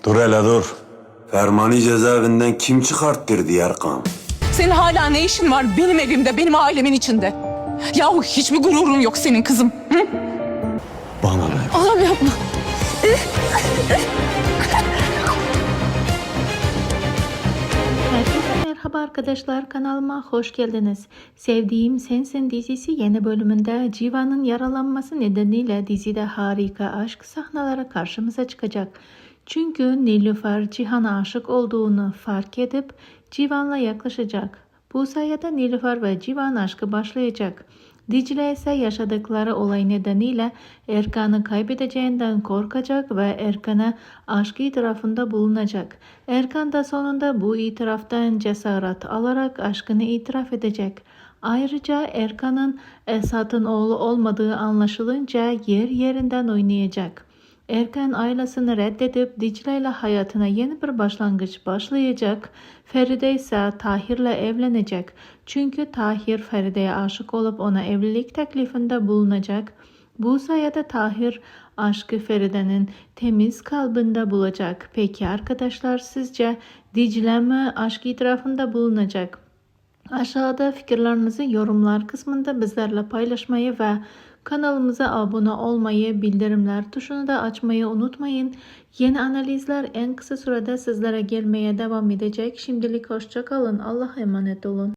Dur hele dur. Fermani cezaevinden kim çıkarttırdı Erkan? Senin hala ne işin var benim evimde, benim ailemin içinde? Yahu hiç mi gururun yok senin kızım? Hı? Bana ne? Allah'ım yapma. Herkese merhaba arkadaşlar, kanalıma hoş geldiniz. Sevdiğim Sensin dizisi yeni bölümünde Civan'ın yaralanması nedeniyle dizide harika aşk sahneleri karşımıza çıkacak. Çünkü Nilüfer Cihan'a aşık olduğunu fark edip Civan'la yaklaşacak. Bu sayede Nilüfer ve Civan aşkı başlayacak. Dicle ise yaşadıkları olay nedeniyle Erkan'ı kaybedeceğinden korkacak ve Erkan'a aşk itirafında bulunacak. Erkan da sonunda bu itiraftan cesaret alarak aşkını itiraf edecek. Ayrıca Erkan'ın Esat'ın oğlu olmadığı anlaşılınca yer yerinden oynayacak. Erkan ailesini reddedip Dicle ile hayatına yeni bir başlangıç başlayacak. Feride ise Tahir'le evlenecek. Çünkü Tahir Feride'ye aşık olup ona evlilik teklifinde bulunacak. Bu sayede Tahir aşkı Feride'nin temiz kalbinde bulacak. Peki arkadaşlar, sizce Dicle mi aşk itirafında bulunacak? Aşağıda fikirlerinizi yorumlar kısmında bizlerle paylaşmayı ve kanalımıza abone olmayı, bildirimler tuşunu da açmayı unutmayın. Yeni analizler en kısa sürede sizlere gelmeye devam edecek. Şimdilik hoşça kalın. Allah'a emanet olun.